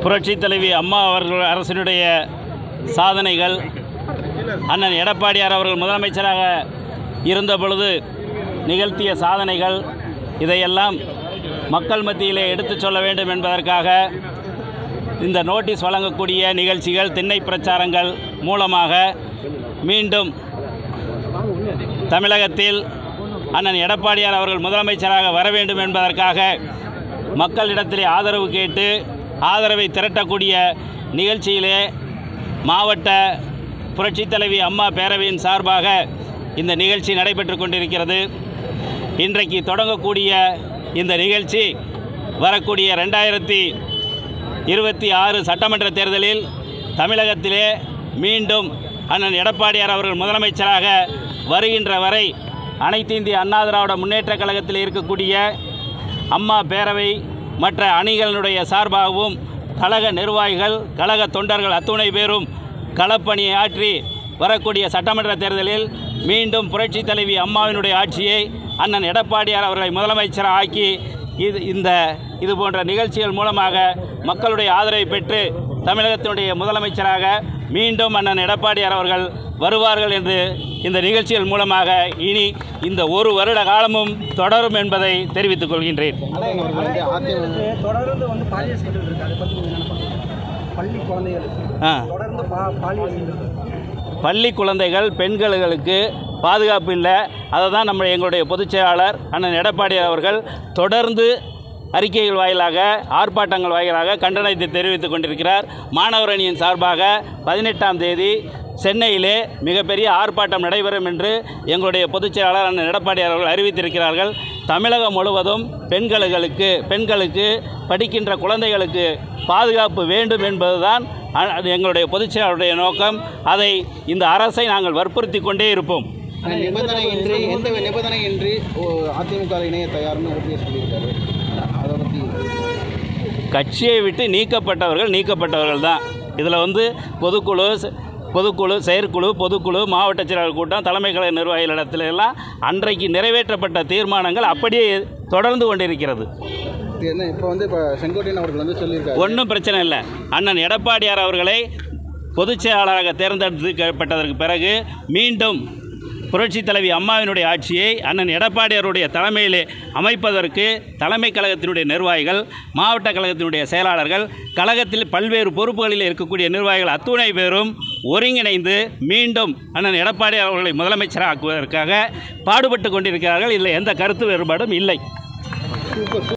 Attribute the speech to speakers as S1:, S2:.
S1: புரட்சித் தலைவி அம்மா அவர்கள் அரசினுடைய சாதனைகள், அண்ணன் எடப்பாடியார் அவர்கள் முதலமைச்சராக இருந்த பொழுது நிகழ்த்திய சாதனைகள், இதையெல்லாம் மக்கள் மத்தியிலே எடுத்துச் சொல்ல வேண்டும் என்பதற்காக இந்த நோட்டீஸ் வழங்கக்கூடிய நிகழ்ச்சிகள், திண்ணை பிரச்சாரங்கள் மூலமாக மீண்டும் தமிழகத்தில் அண்ணன் எடப்பாடியார் அவர்கள் முதலமைச்சராக வர வேண்டும் என்பதற்காக மக்களிடத்திலே ஆதரவு கேட்டு ஆதரவை திரட்டக்கூடிய நிகழ்ச்சியிலே மாவட்ட புரட்சித் தலைவி அம்மா பேரவையின் சார்பாக இந்த நிகழ்ச்சி நடைபெற்று கொண்டிருக்கிறது. இன்றைக்கு தொடங்கக்கூடிய இந்த நிகழ்ச்சி வரக்கூடிய 2026 சட்டமன்ற தேர்தலில் தமிழகத்திலே மீண்டும் அண்ணன் எடப்பாடியார் அவர்கள் முதலமைச்சராக வருகின்ற வரை அனைத்து இந்திய அண்ணா திராவிட முன்னேற்றக் கழகத்தில் இருக்கக்கூடிய அம்மா பேரவை மற்ற அணிகளினுடைய சார்பாகவும் கழக நிர்வாகிகள், கழக தொண்டர்கள் அத்துணை பேரும் களப்பணியை ஆற்றி வரக்கூடிய சட்டமன்ற தேர்தலில் மீண்டும் புரட்சித் தலைவி அம்மாவினுடைய ஆட்சியை அண்ணன் எடப்பாடியார் அவர்களை முதலமைச்சராக ஆக்கி இது போன்ற நிகழ்ச்சிகள் மூலமாக மக்களுடைய ஆதரவை பெற்று தமிழகத்தினுடைய முதலமைச்சராக மீண்டும் அண்ணன் எடப்பாடியார் அவர்கள் வருவார்கள் என்று இந்த நிகழ்ச்சிகள் மூலமாக இனி இந்த ஒரு வருட காலமும் தொடரும் என்பதை தெரிவித்துக் கொள்கின்றேன். பள்ளி குழந்தைகள் பெண்களுக்கு பாதுகாப்பு இல்லை. அதை தான் எங்களுடைய பொதுச் செயலாளர் அண்ணன் எடப்பாடியார் அவர்கள் தொடர்ந்து அறிக்கைகள் வாயிலாக, ஆர்ப்பாட்டங்கள் வாயிலாக கண்டனத்தை தெரிவித்துக் கொண்டிருக்கிறார். மாணவர் அணியின் சார்பாக 18ஆம் தேதி சென்னையிலே மிகப்பெரிய ஆர்ப்பாட்டம் நடைபெறும் என்று எங்களுடைய பொதுச் செயலாளர் அண்ணன் எடப்பாடியார் அவர்கள் அறிவித்திருக்கிறார்கள். தமிழகம் முழுவதும் பெண்களுக்கு படிக்கின்ற குழந்தைகளுக்கு பாதுகாப்பு வேண்டும் என்பதுதான் எங்களுடைய பொதுச் செயலாளருடைய நோக்கம். அதை இந்த அரசை நாங்கள் வற்புறுத்தி கொண்டே இருப்போம்.
S2: எந்த நிபந்தனையின்றி அதிமுக இணைய தயார்னு சொல்லியிருக்காரு. அதை பற்றி
S1: கட்சியை விட்டு நீக்கப்பட்டவர்கள் தான். இதில் பொதுக்குழு, செயற்குழு, பொதுக்குழு, மாவட்ட செயலாளர் கூட்டம், தலைமை கழக நிர்வாகிகளிடத்துல எல்லாம் அன்றைக்கு நிறைவேற்றப்பட்ட தீர்மானங்கள் அப்படியே தொடர்ந்து கொண்டிருக்கிறது.
S2: இப்போ செங்கோட்டையன் அவர்கள் சொல்லியிருக்காரு,
S1: ஒன்றும் பிரச்சனை இல்லை. அண்ணன் எடப்பாடியார் அவர்களை பொதுச் செயலாளராக தேர்ந்தெடுக்கப்பட்டதற்கு பிறகு மீண்டும் புரட்சித் தலைவி அம்மாவினுடைய ஆட்சியை அண்ணன் எடப்பாடியாருடைய தலைமையிலே அமைப்பதற்கு தலைமை கழகத்தினுடைய நிர்வாகிகள், மாவட்ட கழகத்தினுடைய செயலாளர்கள், கழகத்தில் பல்வேறு பொறுப்புகளில் இருக்கக்கூடிய நிர்வாகிகள் அத்துணை பேரும் ஒருங்கிணைந்து மீண்டும் அண்ணன் எடப்பாடியார் அவர்களை முதலமைச்சராக்குவதற்காக பாடுபட்டு கொண்டிருக்கிறார்கள். இதில் எந்த கருத்து வேறுபாடும் இல்லை.